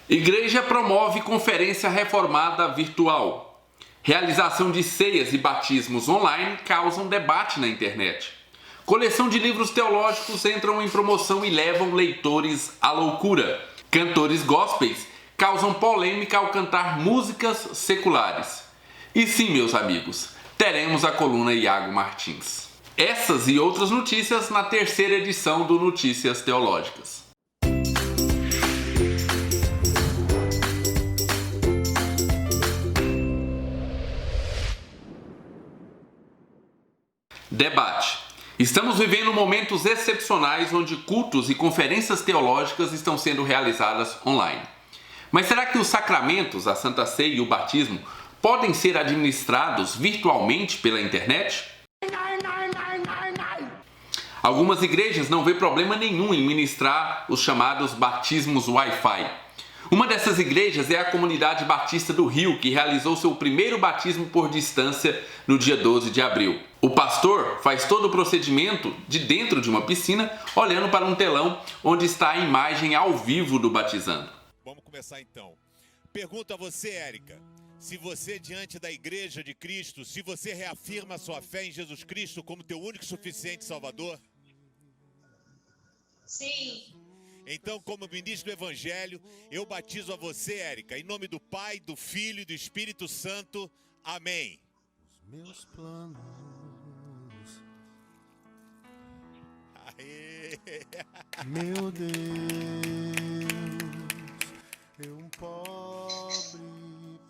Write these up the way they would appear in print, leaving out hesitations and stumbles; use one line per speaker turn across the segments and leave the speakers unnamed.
Igreja promove conferência reformada virtual. Realização de ceias e batismos online causam debate na internet. Coleção de livros teológicos entram em promoção e levam leitores à loucura. Cantores gospels causam polêmica ao cantar músicas seculares. E sim, meus amigos, teremos a coluna Iago Martins. Essas e outras notícias na terceira edição do Notícias Teológicas. Debate. Estamos vivendo momentos excepcionais onde cultos e conferências teológicas estão sendo realizadas online. Mas será que os sacramentos, a Santa Ceia e o batismo podem ser administrados virtualmente pela internet? Algumas igrejas não vê problema nenhum em ministrar os chamados batismos Wi-Fi. Uma dessas igrejas é a Comunidade Batista do Rio, que realizou seu primeiro batismo por distância no dia 12 de abril. O pastor faz todo o procedimento de dentro de uma piscina, olhando para um telão onde está a imagem ao vivo do batizando.
Vamos começar então. Pergunto a você, Érica, se você diante da Igreja de Cristo, se você reafirma a sua fé em Jesus Cristo como teu único e suficiente Salvador?
Sim.
Então, como ministro do Evangelho, eu batizo a você, Érica, em nome do Pai, do Filho e do Espírito Santo. Amém.
Os meus planos.
Aê.
Meu Deus, eu um pobre.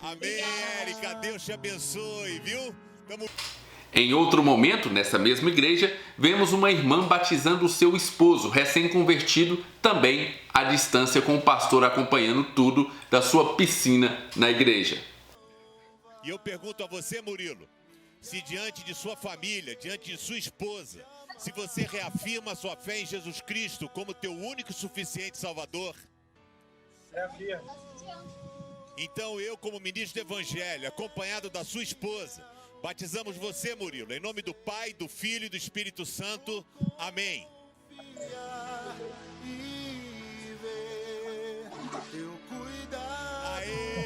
Amém, Érica. Deus te abençoe, viu?
Em outro momento, nessa mesma igreja, vemos uma irmã batizando o seu esposo, recém-convertido, também à distância, com o pastor acompanhando tudo da sua piscina na igreja.
E eu pergunto a você, Murilo, se diante de sua família, diante de sua esposa, se você reafirma a sua fé em Jesus Cristo como teu único e suficiente Salvador?
Reafirma.
Então eu, como ministro do Evangelho, acompanhado da sua esposa, batizamos você, Murilo, em nome do Pai, do Filho e do Espírito Santo. Amém. Aê!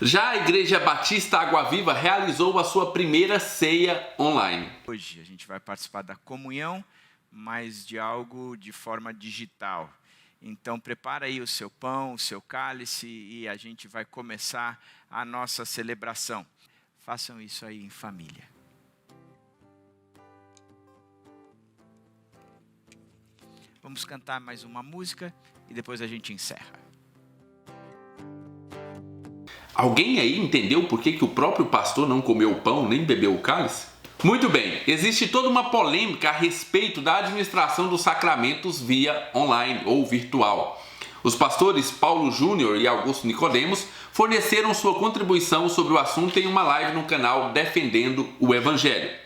Já a Igreja Batista Água Viva realizou a sua primeira ceia online.
Hoje a gente vai participar da comunhão, mas de algo de forma digital. Então prepara aí o seu pão, o seu cálice e a gente vai começar a nossa celebração. Façam isso aí em família. Vamos cantar mais uma música e depois a gente encerra.
Alguém aí entendeu por que o próprio pastor não comeu o pão nem bebeu o cálice? Muito bem, existe toda uma polêmica a respeito da administração dos sacramentos via online ou virtual. Os pastores Paulo Júnior e Augusto Nicodemos forneceram sua contribuição sobre o assunto em uma live no canal Defendendo o Evangelho.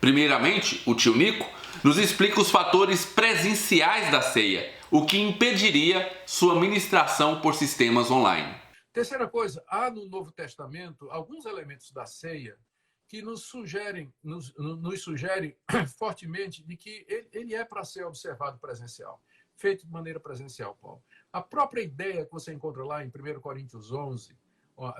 Primeiramente, o tio Nico nos explica os fatores presenciais da ceia, o que impediria sua ministração por sistemas online.
Terceira coisa, há no Novo Testamento alguns elementos da ceia que nos sugerem fortemente de que ele é para ser observado presencial, feito de maneira presencial, Paulo. A própria ideia que você encontra lá em 1 Coríntios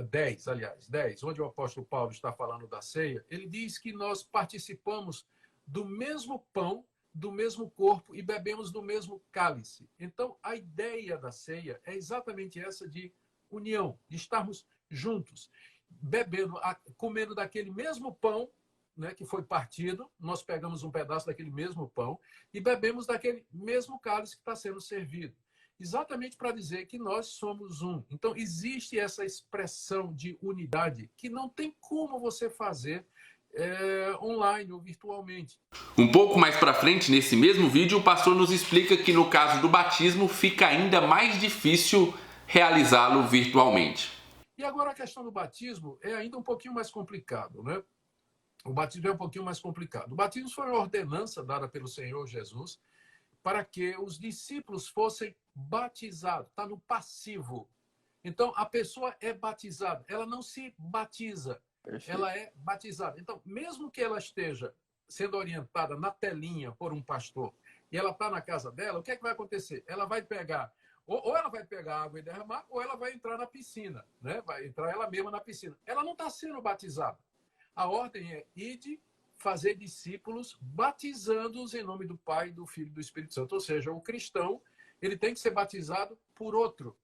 10, onde o apóstolo Paulo está falando da ceia, ele diz que nós participamos do mesmo pão, do mesmo corpo e bebemos do mesmo cálice. Então, a ideia da ceia é exatamente essa de união, de estarmos juntos, bebendo, comendo daquele mesmo pão, né, que foi partido, nós pegamos um pedaço daquele mesmo pão e bebemos daquele mesmo cálice que está sendo servido. Exatamente para dizer que nós somos um. Então, existe essa expressão de unidade que não tem como você fazer online ou virtualmente.
Um pouco mais para frente, nesse mesmo vídeo, o pastor nos explica que no caso do batismo fica ainda mais difícil realizá-lo virtualmente.
E agora a questão do batismo é ainda um pouquinho mais complicado, né? O batismo é um pouquinho mais complicado. O batismo foi uma ordenança dada pelo Senhor Jesus para que os discípulos fossem batizados. Está no passivo. Então, a pessoa é batizada. Ela não se batiza. Perfeito. Ela é batizada. Então, mesmo que ela esteja sendo orientada na telinha por um pastor e ela está na casa dela, o que é que vai acontecer? Ela vai pegar Ou ela vai pegar água e derramar, ou ela vai entrar na piscina, né? Vai entrar ela mesma na piscina. Ela não está sendo batizada. A ordem é ide fazer discípulos, batizando-os em nome do Pai, do Filho e do Espírito Santo. Ou seja, o cristão, ele tem que ser batizado por outro.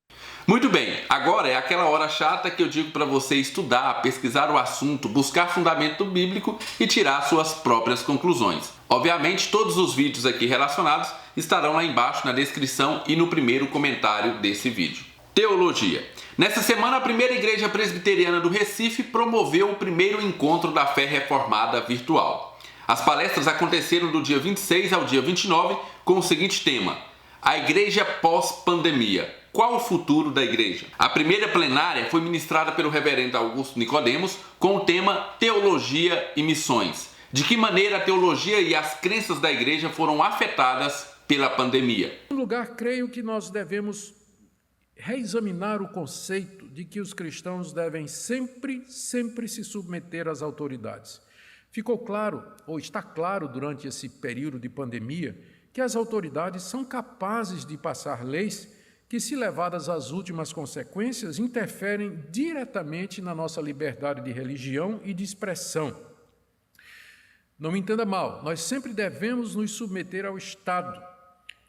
Muito bem, agora é aquela hora chata que eu digo para você estudar, pesquisar o assunto, buscar fundamento bíblico e tirar suas próprias conclusões. Obviamente, todos os vídeos aqui relacionados estarão lá embaixo na descrição e no primeiro comentário desse vídeo. Teologia. Nessa semana, a primeira igreja presbiteriana do Recife promoveu o primeiro encontro da fé reformada virtual. As palestras aconteceram do dia 26 ao dia 29 com o seguinte tema: a igreja pós-pandemia. Qual o futuro da igreja? A primeira plenária foi ministrada pelo reverendo Augusto Nicodemos com o tema Teologia e Missões. De que maneira a teologia e as crenças da igreja foram afetadas pela pandemia?
Em primeiro lugar, creio que nós devemos reexaminar o conceito de que os cristãos devem sempre se submeter às autoridades. Ficou claro, ou está claro durante esse período de pandemia, que as autoridades são capazes de passar leis que, se levadas às últimas consequências, interferem diretamente na nossa liberdade de religião e de expressão. Não me entenda mal, nós sempre devemos nos submeter ao Estado.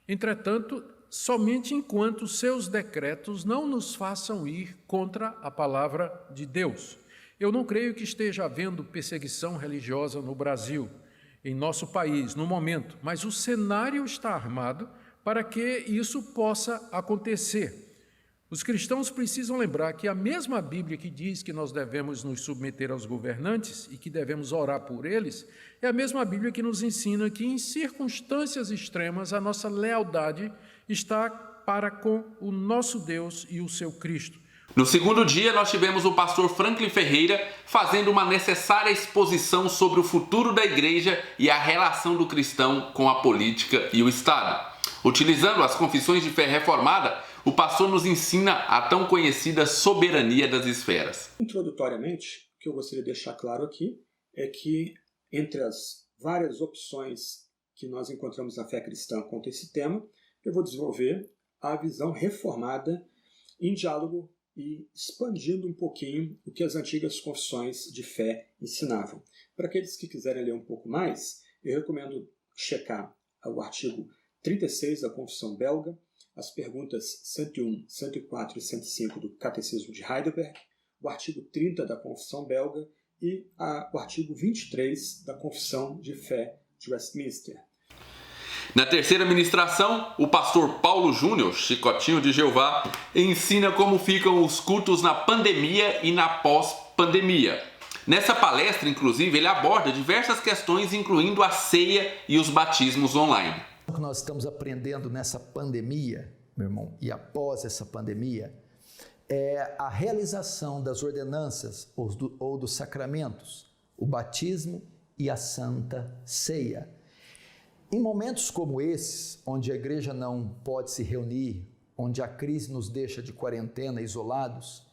Entretanto, somente enquanto seus decretos não nos façam ir contra a palavra de Deus. Eu não creio que esteja havendo perseguição religiosa no Brasil, em nosso país, no momento, mas o cenário está armado para que isso possa acontecer. Os cristãos precisam lembrar que a mesma Bíblia que diz que nós devemos nos submeter aos governantes e que devemos orar por eles, é a mesma Bíblia que nos ensina que, em circunstâncias extremas, a nossa lealdade está para com o nosso Deus e o seu Cristo.
No segundo dia, nós tivemos o pastor Franklin Ferreira fazendo uma necessária exposição sobre o futuro da igreja e a relação do cristão com a política e o Estado. Utilizando as confissões de fé reformada, o pastor nos ensina a tão conhecida soberania das esferas.
Introdutoriamente, o que eu gostaria de deixar claro aqui é que, entre as várias opções que nós encontramos na fé cristã quanto a esse tema, eu vou desenvolver a visão reformada em diálogo e expandindo um pouquinho o que as antigas confissões de fé ensinavam. Para aqueles que quiserem ler um pouco mais, eu recomendo checar o artigo 36 da Confissão Belga, as perguntas 101, 104 e 105 do Catecismo de Heidelberg, o artigo 30 da Confissão Belga e o artigo 23 da Confissão de Fé de Westminster.
Na terceira ministração, o pastor Paulo Júnior, Chicotinho de Jeová, ensina como ficam os cultos na pandemia e na pós-pandemia. Nessa palestra, inclusive, ele aborda diversas questões, incluindo a ceia e os batismos online.
O que nós estamos aprendendo nessa pandemia, meu irmão, e após essa pandemia, é a realização das ordenanças ou dos sacramentos, o batismo e a Santa Ceia. Em momentos como esses, onde a igreja não pode se reunir, onde a crise nos deixa de quarentena, isolados,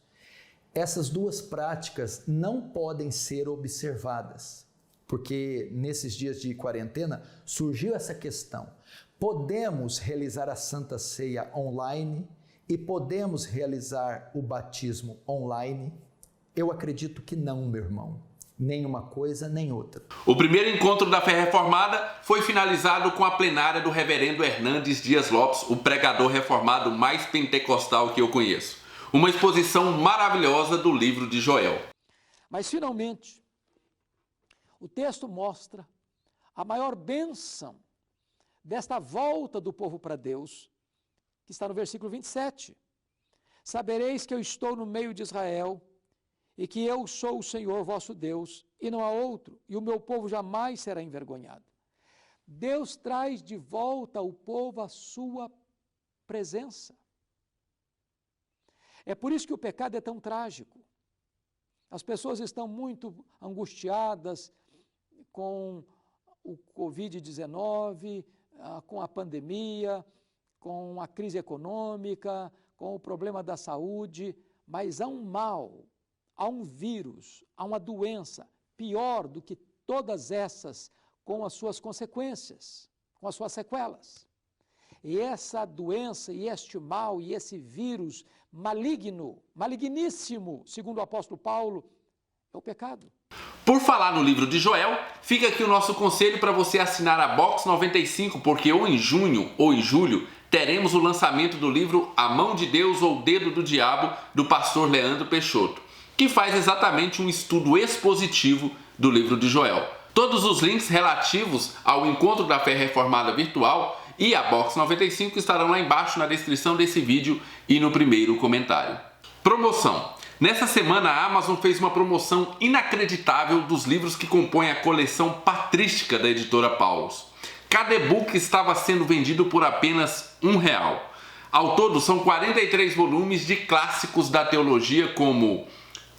essas duas práticas não podem ser observadas, porque nesses dias de quarentena surgiu essa questão. Podemos realizar a Santa Ceia online e podemos realizar o batismo online? Eu acredito que não, meu irmão. Nem uma coisa, nem outra.
O primeiro encontro da fé reformada foi finalizado com a plenária do reverendo Hernandes Dias Lopes, o pregador reformado mais pentecostal que eu conheço. Uma exposição maravilhosa do livro de Joel.
Mas, finalmente, o texto mostra a maior bênção desta volta do povo para Deus, que está no versículo 27. Sabereis que eu estou no meio de Israel, e que eu sou o Senhor vosso Deus, e não há outro, e o meu povo jamais será envergonhado. Deus traz de volta ao povo a sua presença. É por isso que o pecado é tão trágico. As pessoas estão muito angustiadas com o Covid-19, com a pandemia, com a crise econômica, com o problema da saúde, mas há um mal, há um vírus, há uma doença pior do que todas essas, com as suas consequências, com as suas sequelas. E essa doença, e este mal, e esse vírus maligno, maligníssimo, segundo o apóstolo Paulo, é o pecado.
Por falar no livro de Joel, fica aqui o nosso conselho para você assinar a Box 95, porque ou em junho ou em julho teremos o lançamento do livro A Mão de Deus ou o Dedo do Diabo, do pastor Leandro Peixoto, que faz exatamente um estudo expositivo do livro de Joel. Todos os links relativos ao Encontro da Fé Reformada virtual e a Box 95 estarão lá embaixo na descrição desse vídeo e no primeiro comentário. Promoção. Nessa semana a Amazon fez uma promoção inacreditável dos livros que compõem a coleção patrística da editora Paulus. Cada e-book estava sendo vendido por apenas R$1. Ao todo são 43 volumes de clássicos da teologia como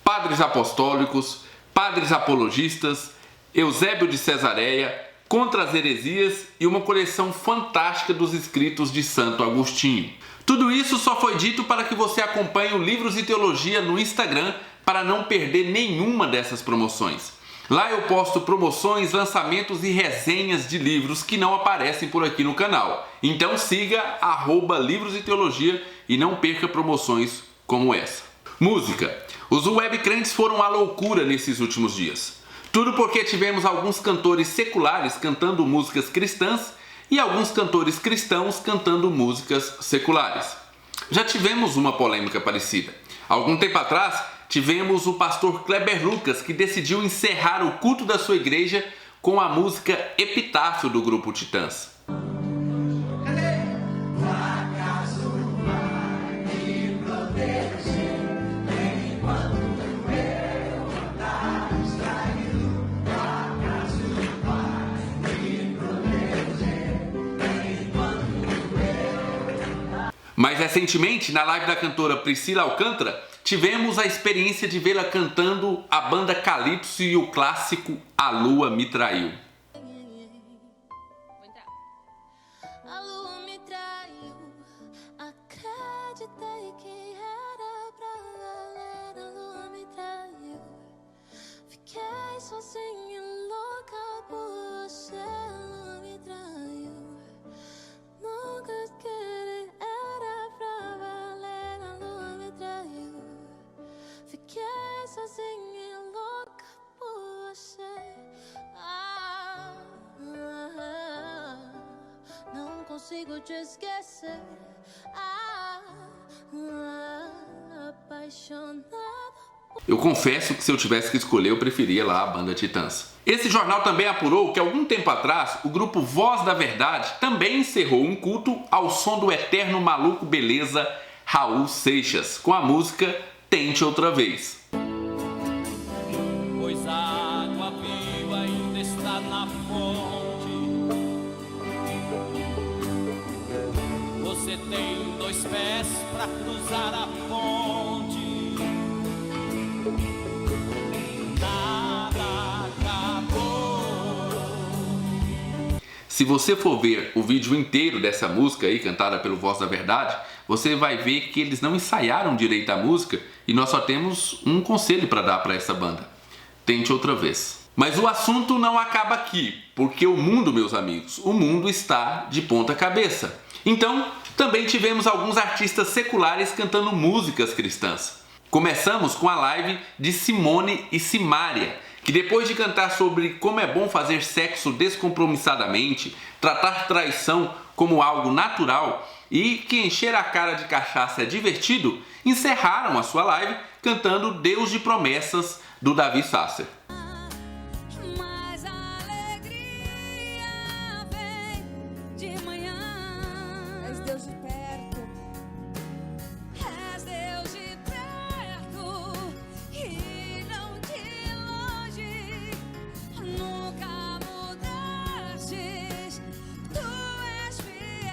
Padres Apostólicos, Padres Apologistas, Eusébio de Cesareia, Contra as Heresias e uma coleção fantástica dos escritos de Santo Agostinho. Tudo isso só foi dito para que você acompanhe o Livros e Teologia no Instagram para não perder nenhuma dessas promoções. Lá eu posto promoções, lançamentos e resenhas de livros que não aparecem por aqui no canal. Então siga @Livros e Teologia e não perca promoções como essa. Música. Os webcrentes foram à loucura nesses últimos dias. Tudo porque tivemos alguns cantores seculares cantando músicas cristãs e alguns cantores cristãos cantando músicas seculares. Já tivemos uma polêmica parecida. Algum tempo atrás, tivemos o pastor Kleber Lucas, que decidiu encerrar o culto da sua igreja com a música Epitáfio do grupo Titãs. Mais recentemente, na live da cantora Priscila Alcântara, tivemos a experiência de vê-la cantando a banda Calypso e o clássico A Lua Me Traiu.
A lua me traiu, acreditei que era pra valer. A lua me traiu, fiquei sozinha, louca por você. A lua me traiu, nunca queria, era pra valer. A lua me traiu, fiquei sozinha, louca por você. Não consigo te esquecer. Apaixonada.
Eu confesso que se eu tivesse que escolher, eu preferia lá a banda Titãs. Esse jornal também apurou que algum tempo atrás, o grupo Voz da Verdade também encerrou um culto ao som do eterno maluco beleza Raul Seixas, com a música Tente Outra Vez.
Pois a água viva ainda está na fonte. Você tem 2 pés para cruzar a ponte. Nada acabou.
Se você for ver o vídeo inteiro dessa música aí, cantada pelo Voz da Verdade, você vai ver que eles não ensaiaram direito a música e nós só temos um conselho para dar para essa banda: tente outra vez. Mas o assunto não acaba aqui, porque o mundo, meus amigos, o mundo está de ponta cabeça. Então, também tivemos alguns artistas seculares cantando músicas cristãs. Começamos com a live de Simone e Simária, que depois de cantar sobre como é bom fazer sexo descompromissadamente, tratar traição como algo natural e que encher a cara de cachaça é divertido, encerraram a sua live cantando Deus de Promessas, do Davi Sasser.
Mas a alegria vem de manhã. És Deus de perto, és Deus de perto e não de longe. Nunca mudastes, tu és fiel.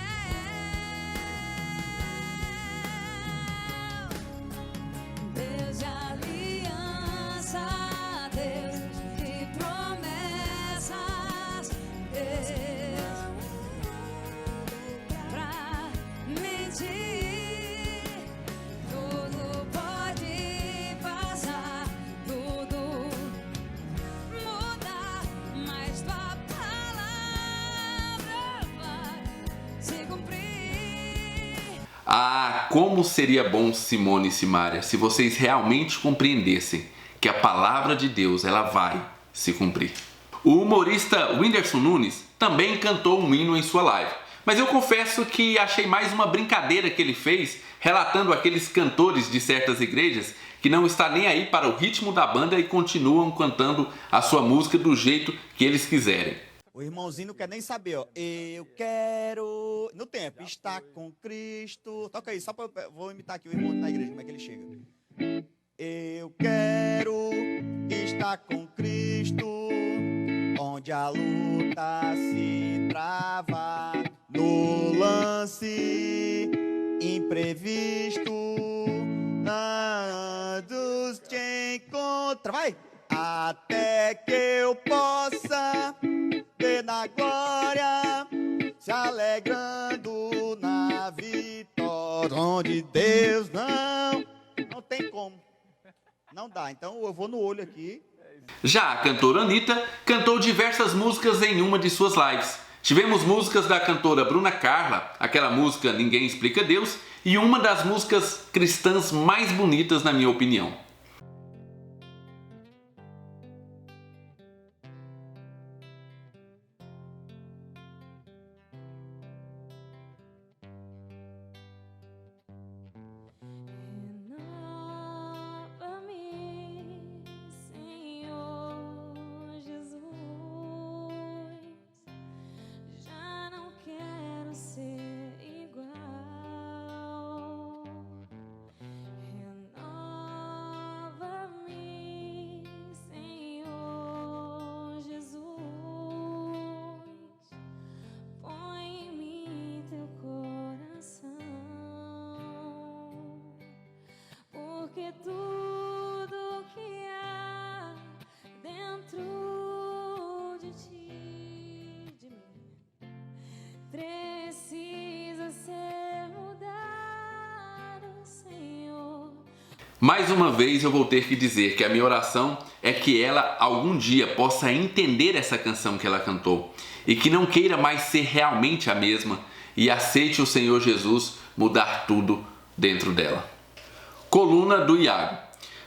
Deus de aliança, Deus
como seria bom, Simone e Simária, se vocês realmente compreendessem que a palavra de Deus ela vai se cumprir. O humorista Whindersson Nunes também cantou um hino em sua live, mas eu confesso que achei mais uma brincadeira que ele fez, relatando aqueles cantores de certas igrejas que não está nem aí para o ritmo da banda e continuam cantando a sua música do jeito que eles quiserem.
O irmãozinho não quer nem saber, ó. Eu quero, no tempo, estar com Cristo. Toca aí, só pra vou imitar aqui o irmão na igreja, como é que ele chega. Eu quero estar com Cristo, onde a luta se trava, no lance imprevisto, dos te encontra, vai! Até que eu possa ver na glória, se alegrando na vitória, onde Deus não tem como, não dá. Então eu vou no olho aqui.
Já a cantora Anitta cantou diversas músicas em uma de suas lives. Tivemos músicas da cantora Bruna Carla, aquela música Ninguém Explica Deus, e uma das músicas cristãs mais bonitas na minha opinião.
Porque tudo que há dentro de ti, de mim, precisa ser mudado, Senhor.
Mais uma vez eu vou ter que dizer que a minha oração é que ela algum dia possa entender essa canção que ela cantou e que não queira mais ser realmente a mesma e aceite o Senhor Jesus mudar tudo dentro dela. Coluna do Iago.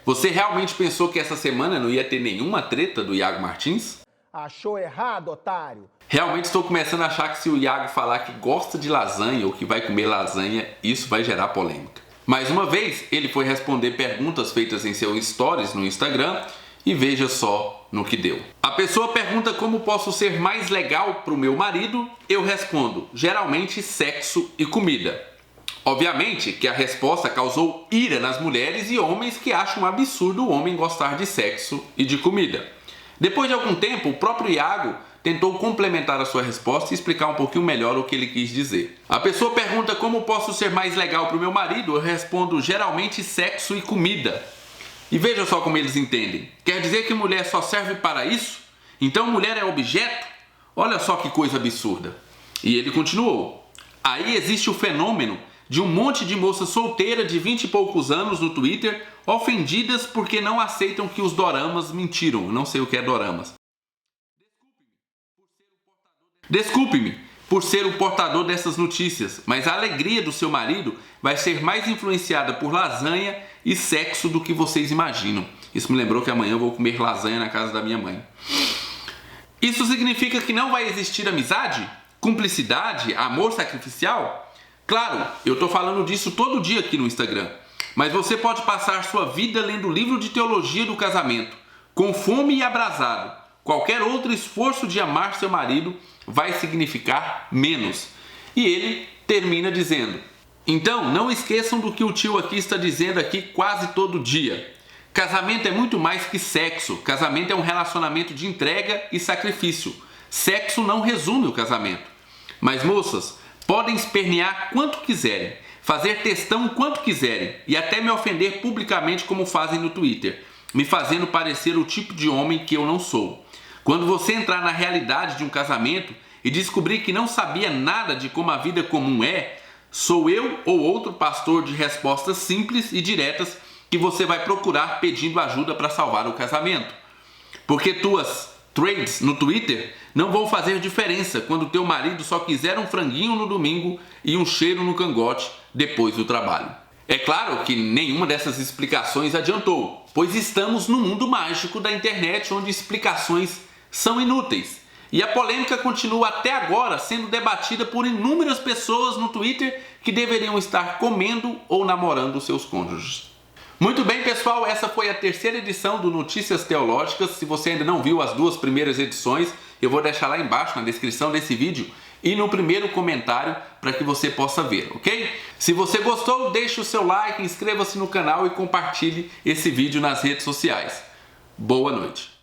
Você realmente pensou que essa semana não ia ter nenhuma treta do Iago Martins?
Achou errado, otário.
Realmente estou começando a achar que se o Iago falar que gosta de lasanha ou que vai comer lasanha, isso vai gerar polêmica. Mais uma vez, ele foi responder perguntas feitas em seu stories no Instagram e veja só no que deu. A pessoa pergunta como posso ser mais legal para o meu marido, eu respondo, geralmente sexo e comida. Obviamente que a resposta causou ira nas mulheres e homens que acham um absurdo o homem gostar de sexo e de comida. Depois de algum tempo, o próprio Iago tentou complementar a sua resposta e explicar um pouquinho melhor o que ele quis dizer. A pessoa pergunta como posso ser mais legal para o meu marido, eu respondo geralmente sexo e comida. E veja só como eles entendem. Quer dizer que mulher só serve para isso? Então mulher é objeto? Olha só que coisa absurda. E ele continuou. Aí existe o fenômeno de um monte de moças solteiras de 20 e poucos anos no Twitter ofendidas porque não aceitam que os doramas mentiram. Eu não sei o que é doramas. Desculpe-me por ser o portador dessas notícias, mas a alegria do seu marido vai ser mais influenciada por lasanha e sexo do que vocês imaginam. Isso me lembrou que amanhã eu vou comer lasanha na casa da minha mãe. Isso significa que não vai existir amizade, cumplicidade, amor sacrificial? Claro, eu estou falando disso todo dia aqui no Instagram, mas você pode passar sua vida lendo o livro de teologia do casamento, com fome e abrasado. Qualquer outro esforço de amar seu marido vai significar menos. E ele termina dizendo, então não esqueçam do que o tio aqui está dizendo aqui quase todo dia. Casamento é muito mais que sexo, casamento é um relacionamento de entrega e sacrifício. Sexo não resume o casamento. Mas moças, podem espernear quanto quiserem, fazer textão quanto quiserem e até me ofender publicamente como fazem no Twitter, me fazendo parecer o tipo de homem que eu não sou. Quando você entrar na realidade de um casamento e descobrir que não sabia nada de como a vida comum é, sou eu ou outro pastor de respostas simples e diretas que você vai procurar pedindo ajuda para salvar o casamento. Porque tuas threads no Twitter não vão fazer diferença quando teu marido só quiser um franguinho no domingo e um cheiro no cangote depois do trabalho. É claro que nenhuma dessas explicações adiantou, pois estamos no mundo mágico da internet onde explicações são inúteis. E a polêmica continua até agora sendo debatida por inúmeras pessoas no Twitter que deveriam estar comendo ou namorando seus cônjuges. Muito bem, pessoal, essa foi a terceira edição do Notícias Teológicas. Se você ainda não viu as duas primeiras edições, eu vou deixar lá embaixo na descrição desse vídeo e no primeiro comentário para que você possa ver, ok? Se você gostou, deixe o seu like, inscreva-se no canal e compartilhe esse vídeo nas redes sociais. Boa noite!